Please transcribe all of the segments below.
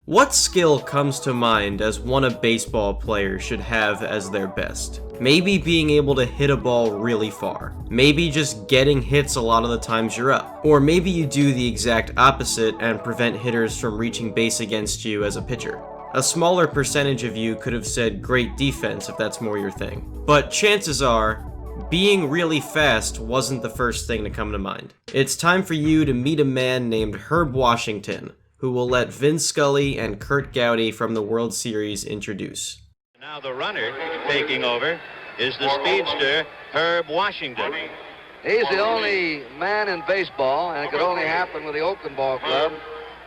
What skill comes to mind as one a baseball player should have as their best? Maybe being able to hit a ball really far. Maybe just getting hits a lot of the times you're up. Or maybe you do the exact opposite and prevent hitters from reaching base against you as a pitcher. A smaller percentage of you could have said great defense if that's more your thing. But chances are, being really fast wasn't the first thing to come to mind. It's time for you to meet a man named Herb Washington, who will let Vin Scully and Curt Gowdy from the World Series introduce. Now the runner taking over is the speedster, Herb Washington. He's the only man in baseball, and it could only happen with the Oakland Ball Club,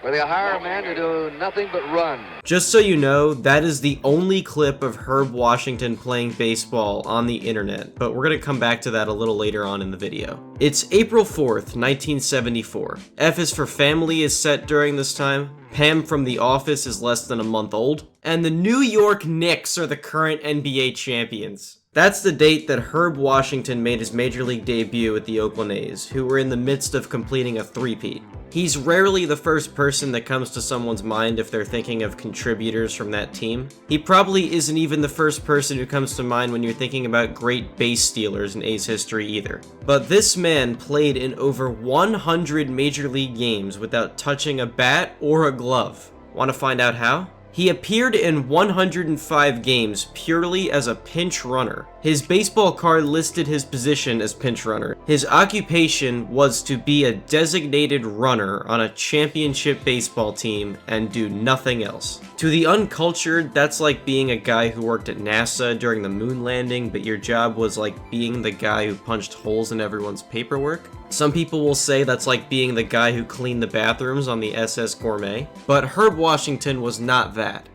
where they hire a man to do nothing but run. Just so you know, that is the only clip of Herb Washington playing baseball on the internet, but we're going to come back to that a little later on in the video. It's April 4th, 1974. F is for Family is set during this time, Pam from The Office is less than a month old, and the New York Knicks are the current NBA champions. That's the date that Herb Washington made his major league debut with the Oakland A's, who were in the midst of completing a three-peat. He's rarely the first person that comes to someone's mind if they're thinking of contributors from that team. He probably isn't even the first person who comes to mind when you're thinking about great base stealers in A's history either. But this man played in over 100 major league games without touching a bat or a glove. Want to find out how? He appeared in 105 games purely as a pinch runner. His baseball card listed his position as pinch runner. His occupation was to be a designated runner on a championship baseball team and do nothing else. To the uncultured, that's like being a guy who worked at NASA during the moon landing, but your job was like being the guy who punched holes in everyone's paperwork. Some people will say that's like being the guy who cleaned the bathrooms on the SS Gourmet, but Herb Washington was not that.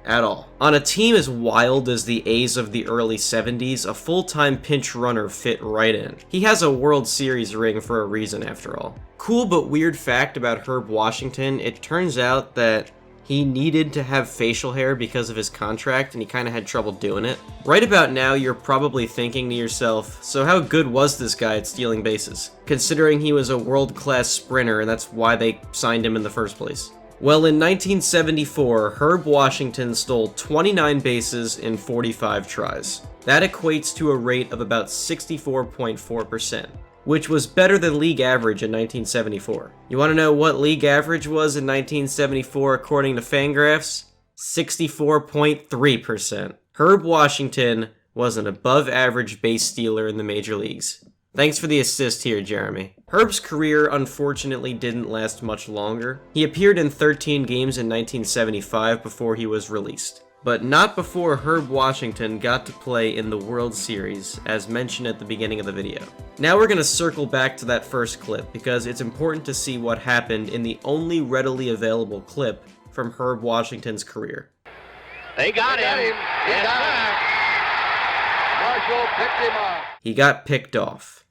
At all. On a team as wild as the A's of the early 70s, a full-time pinch runner fit right in. He has a World Series ring for a reason after all. Cool but weird fact about Herb Washington, it turns out that he needed to have facial hair because of his contract, and he kind of had trouble doing it. Right about now, you're probably thinking to yourself, so how good was this guy at stealing bases? Considering he was a world-class sprinter, and that's why they signed him in the first place. Well, in 1974, Herb Washington stole 29 bases in 45 tries. That equates to a rate of about 64.4%. which was better than league average in 1974. You want to know what league average was in 1974 according to Fangraphs? 64.3%. Herb Washington was an above-average base stealer in the major leagues. Thanks for the assist here, Jeremy. Herb's career unfortunately didn't last much longer. He appeared in 13 games in 1975 before he was released. But not before Herb Washington got to play in the World Series, as mentioned at the beginning of the video. Now we're going to circle back to that first clip, because it's important to see what happened in the only readily available clip from Herb Washington's career. They got him. He got him. Marshall picked him up. He got picked off.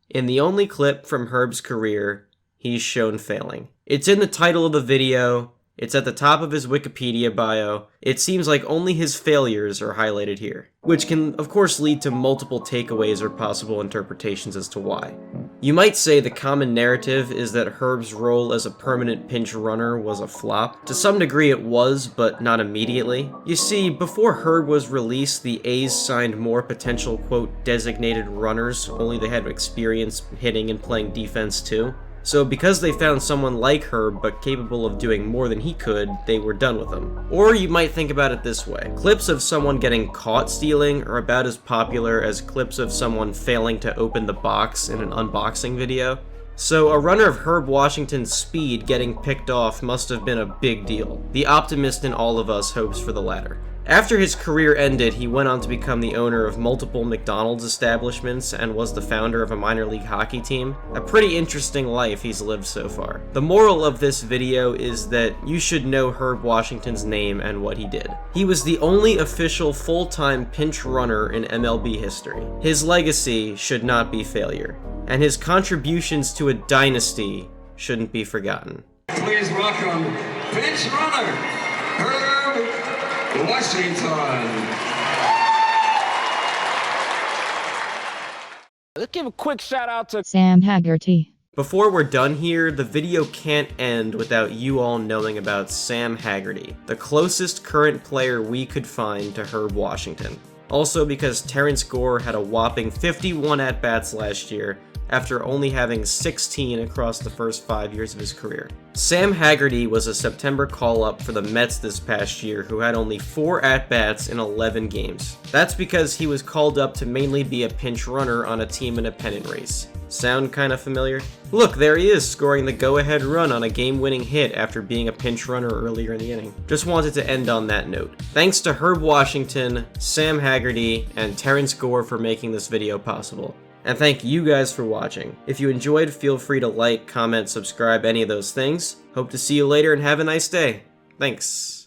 In the only clip from Herb's career, he's shown failing. It's in the title of the video. It's at the top of his Wikipedia bio. It seems like only his failures are highlighted here, which can of course lead to multiple takeaways or possible interpretations as to why. You might say the common narrative is that Herb's role as a permanent pinch runner was a flop. To some degree it was, but not immediately. You see, before Herb was released, the A's signed more potential quote designated runners, only they had experience hitting and playing defense too. So because they found someone like Herb but capable of doing more than he could, they were done with him. Or you might think about it this way. Clips of someone getting caught stealing are about as popular as clips of someone failing to open the box in an unboxing video. So a runner of Herb Washington's speed getting picked off must have been a big deal. The optimist in all of us hopes for the latter. After his career ended, he went on to become the owner of multiple McDonald's establishments and was the founder of a minor league hockey team. A pretty interesting life he's lived so far. The moral of this video is that you should know Herb Washington's name and what he did. He was the only official full-time pinch runner in MLB history. His legacy should not be failure, and his contributions to a dynasty shouldn't be forgotten. Please welcome pinch runner Herb Washington. Let's give a quick shout out to Sam Haggerty. Before we're done here, the video can't end without you all knowing about Sam Haggerty, the closest current player we could find to Herb Washington. Also because Terrence Gore had a whopping 51 at-bats last year, after only having 16 across the first 5 years of his career. Sam Haggerty was a September call-up for the Mets this past year who had only 4 at-bats in 11 games. That's because he was called up to mainly be a pinch runner on a team in a pennant race. Sound kinda familiar? Look, there he is, scoring the go-ahead run on a game-winning hit after being a pinch runner earlier in the inning. Just wanted to end on that note. Thanks to Herb Washington, Sam Haggerty, and Terrence Gore for making this video possible. And thank you guys for watching. If you enjoyed, feel free to like, comment, subscribe, any of those things. Hope to see you later and have a nice day. Thanks.